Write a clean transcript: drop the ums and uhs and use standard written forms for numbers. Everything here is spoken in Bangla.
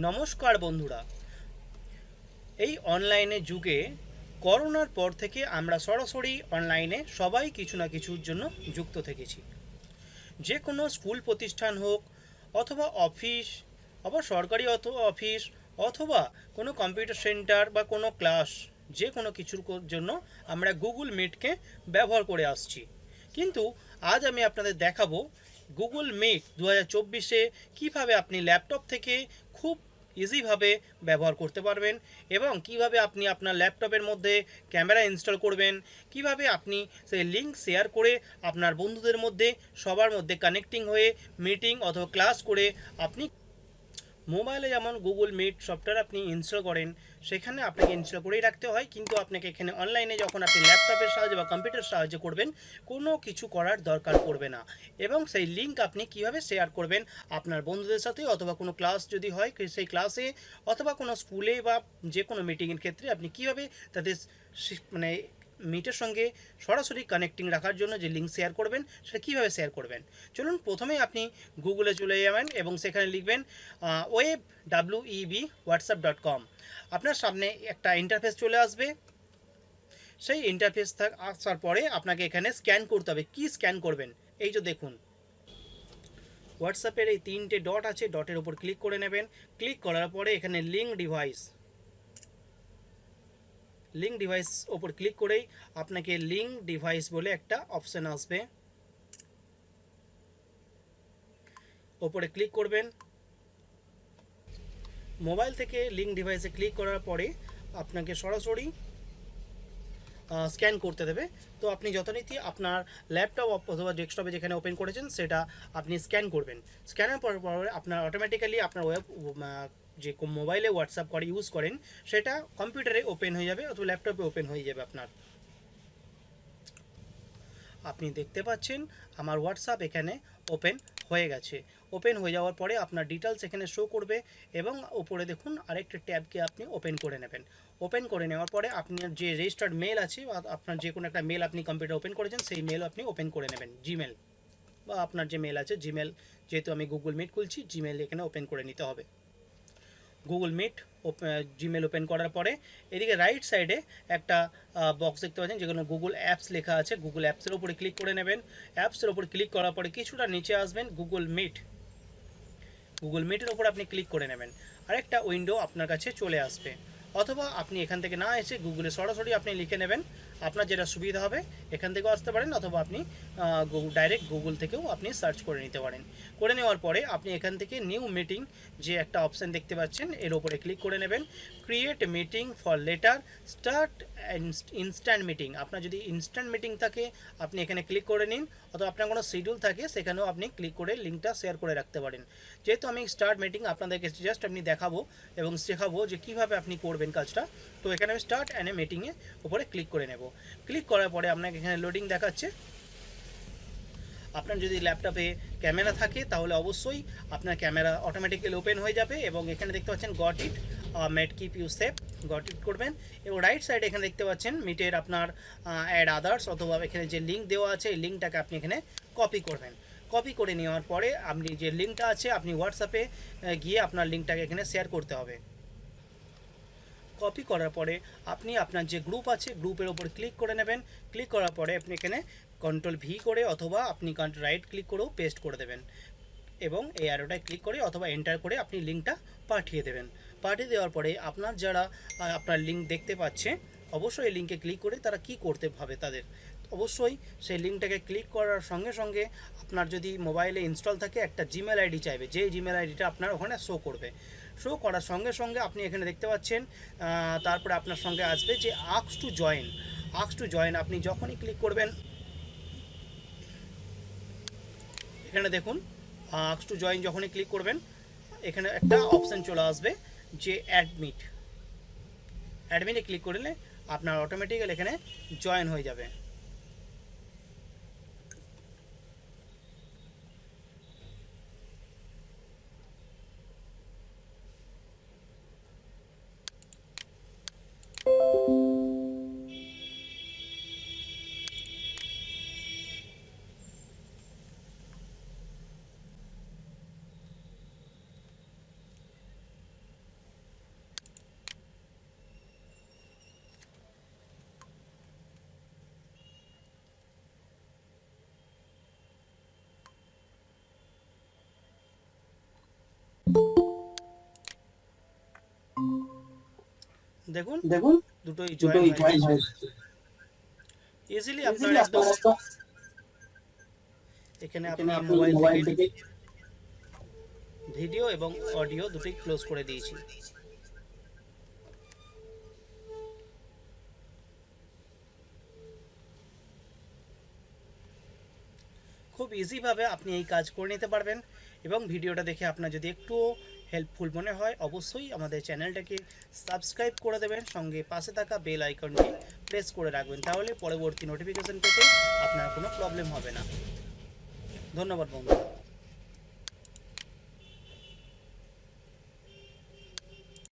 নমস্কার বন্ধুরা। এই অনলাইনে যুগে করোনার পর থেকে আমরা সরাসরি অনলাইনে সবাই কিছু না কিছুর জন্য যুক্ত থেকেছি। যে কোনো স্কুল প্রতিষ্ঠান হোক, অথবা অফিস, আবার সরকারি অফিস, অথবা কোনো কম্পিউটার সেন্টার বা কোনো ক্লাস, যে কোনো কিছুর জন্য আমরা গুগল মিটকে ব্যবহার করে আসছি। কিন্তু আজ আমি আপনাদের দেখাবো গুগল মিট 2024-এ কীভাবে আপনি ল্যাপটপ থেকে খুব ইজিভাবে ব্যবহার করতে পারবেন, এবং কিভাবে আপনি আপনার ল্যাপটপের মধ্যে ক্যামেরা ইনস্টল করবেন, কিভাবে আপনি সেই লিঙ্ক শেয়ার করে আপনার বন্ধুদের মধ্যে সবার মধ্যে কানেক্টিং হয়ে মিটিং অথবা ক্লাস করে আপনি মোবাইলে যেমন গুগল মিট সফটওয়্যার আপনি ইনস্টল করেন, সেখানে আপনাকে ইনস্টল করেই রাখতে হয়, কিন্তু আপনাকে এখানে অনলাইনে যখন আপনি ল্যাপটপের সাহায্যে বা কম্পিউটার সাহায্যে করবেন, কোনো কিছু করার দরকার পড়বে না। এবং সেই লিঙ্ক আপনি কিভাবে শেয়ার করবেন আপনার বন্ধুদের সাথে, অথবা কোনো ক্লাস যদি হয় সেই ক্লাসে, অথবা কোনো স্কুলে বা যে কোনো মিটিংয়ের ক্ষেত্রে আপনি কিভাবে তাদের মানে মিটের সঙ্গে সরাসরি কানেক্টিং রাখার জন্য যে লিঙ্ক শেয়ার করবেন সেটা কীভাবে শেয়ার করবেন। চলুন, প্রথমেই আপনি গুগলে চলে যাবেন এবং সেখানে লিখবেন web.whatsapp.com। আপনার সামনে একটা ইন্টারফেস চলে আসবে। সেই ইন্টারফেস আসার পরে আপনাকে এখানে স্ক্যান করতে হবে। কি স্ক্যান করবেন? এই যে দেখুন, হোয়াটসঅ্যাপের এই 3টে ডট আছে, ডটের উপর ক্লিক করে নেবেন। ক্লিক করার পরে এখানে লিঙ্ক ডিভাইস ওপর ক্লিক করেই আপনাকে লিঙ্ক ডিভাইস বলে একটা অপশান আসবে, ওপরে ক্লিক করবেন। মোবাইল থেকে লিঙ্ক ডিভাইসে ক্লিক করার পরে আপনাকে সরাসরি স্ক্যান করতে দেবে। তো আপনি যথারীতি আপনার ল্যাপটপ অথবা ডেস্কটপে যেখানে ওপেন করেছেন সেটা আপনি স্ক্যান করবেন। স্ক্যানের পরে আপনার অটোমেটিক্যালি আপনার যে মোবাইলে হোয়াটসঅ্যাপ করে ইউজ করেন সেটা কম্পিউটারে ওপেন হয়ে যাবে অথবা ল্যাপটপে ওপেন হয়ে যাবে আপনার। আপনি দেখতে পাচ্ছেন আমার হোয়াটসঅ্যাপ এখানে ওপেন হয়ে গেছে। ওপেন হয়ে যাওয়ার পরে আপনার ডিটেলস এখানে শো করবে, এবং উপরে দেখুন আরেকটা ট্যাবকে আপনি ওপেন করে নেবেন। ওপেন করে নেওয়ার পরে আপনার যে রেজিস্টার্ড মেল আছে বা আপনার যে কোনো একটা মেল আপনি কম্পিউটার ওপেন করেছেন সেই মেল আপনি ওপেন করে নেবেন। জিমেল বা আপনার যে মেল আছে, জিমেল, যেহেতু আমি গুগল মিট খুলছি, জিমেল এখানে ওপেন করে নিতে হবে। গুগল মিট জিমেল ওপেন করার পরে এদিকে রাইট সাইডে একটা বক্স দেখতে পাচ্ছেন যেখানে গুগল অ্যাপস লেখা আছে। গুগল অ্যাপসের উপরে ক্লিক করে নেবেন। অ্যাপসের উপর ক্লিক করার পরে কিছুটা নিচে আসবেন, গুগল মিটের ওপর আপনি ক্লিক করে নেবেন। আরেকটা উইন্ডো আপনার কাছে চলে আসবে, অথবা আপনি এখান থেকে না এসে গুগলে সরাসরি আপনি লিখে নেবেন, আপনার যেটা সুবিধা হবে। এখান থেকেও আসতে পারেন, অথবা আপনি ডাইরেক্ট গুগল থেকেও আপনি সার্চ করে নিতে পারেন। করে নেওয়ার পরে আপনি এখান থেকে নিউ মিটিং যে একটা অপশান দেখতে পাচ্ছেন এর উপরে ক্লিক করে নেবেন। Create meeting for letter start instant meeting. আপনার যদি ইনস্ট্যান্ট মিটিং থাকে আপনি এখানে ক্লিক করে নিন, অথবা আপনার কোনো শিডিউল থাকে সেখানেও আপনি ক্লিক করে লিঙ্কটা শেয়ার করে রাখতে পারেন। যেহেতু আমি স্টার্ট মিটিং আপনাদেরকে জাস্ট আমি দেখাবো এবং শেখাবো যে কীভাবে আপনি করবেন কাজটা, তো এখানে আমি স্টার্ট অ্যান্ড এ মিটিংয়ে উপরে ক্লিক করে নেব। ক্লিক করার পরে আপনাকে এখানে লোডিং দেখাচ্ছে। আপনার যদি ল্যাপটপে ক্যামেরা থাকে তাহলে অবশ্যই আপনার ক্যামেরা অটোমেটিক্যালি ওপেন হয়ে যাবে, এবং এখানে দেখতে পাচ্ছেন got it, mate keep you safe, got it করবেন। এবং রাইট সাইডে এখানে দেখতে পাচ্ছেন মিটের আপনার অ্যাড আদার্স, অথবা এখানে যে লিঙ্ক দেওয়া আছে এই লিঙ্কটাকে আপনি এখানে কপি করবেন। কপি করে নেওয়ার পরে আপনি যে লিঙ্কটা আছে আপনি হোয়াটসঅ্যাপে গিয়ে আপনার লিঙ্কটাকে এখানে শেয়ার করতে হবে। কপি করার পরে আপনি আপনার যে গ্রুপ আছে গ্রুপের ওপর ক্লিক করে নেবেন। ক্লিক করার পরে আপনি এখানে কন্ট্রোল ভি করে অথবা আপনি রাইট ক্লিক করেও পেস্ট করে দেবেন, এবং এই অ্যারোটায় ক্লিক করে অথবা এন্টার করে আপনি লিঙ্কটা পাঠিয়ে দেবেন। পাঠিয়ে দেওয়ার পরে আপনার যারা আপনার লিঙ্ক দেখতে পাচ্ছে অবশ্যই এই লিঙ্কে ক্লিক করে তারা কি করতে হবে তাদের অবশ্যই সেই লিঙ্কটাকে ক্লিক করার সঙ্গে সঙ্গে আপনার যদি মোবাইলে ইনস্টল থাকে একটা জিমেল আইডি চাইবে, যে জিমেল আইডিটা আপনার ওখানে শো করবে। শো করার সঙ্গে সঙ্গে আপনি এখানে দেখতে পাচ্ছেন তারপরে আপনার সঙ্গে আসবে যে আস্ক টু জয়েন। আপনি যখনই ক্লিক করবেন এখানে দেখুন আস্ক টু জয়েন, যখনই ক্লিক করবেন এখানে একটা অপশান চলে আসবে যে অ্যাডমিনে ক্লিক করলে আপনার অটোমেটিক্যালি এখানে জয়েন হয়ে যাবে। দেখুন দেখুন দুটোই দুটোই জয়েন জয়েন হয়ে হয়ে গেছে। যাচ্ছে। ইজিলি আপনার ইজিলি একদম আপনার একদম এখানে এখানে আপনি আপনি মোবাইল মোবাইল থেকে থেকে ভিডিও এবং অডিও দুটোই ক্লোজ করে দিয়েছি। খুব ইজিভাবে আপনি এই কাজ করে নিতে পারবেন। এবং ভিডিওটা দেখে আপনার যদি একটুও হেল্পফুল মনে হয় অবশ্যই আমাদের চ্যানেলটাকে সাবস্ক্রাইব করে দেবেন, সঙ্গে পাশে থাকা বেল আইকনটি প্রেস করে রাখবেন, তাহলে পরবর্তী নোটিফিকেশন পেতে আপনার কোনো প্রবলেম হবে না। ধন্যবাদ বন্ধুরা।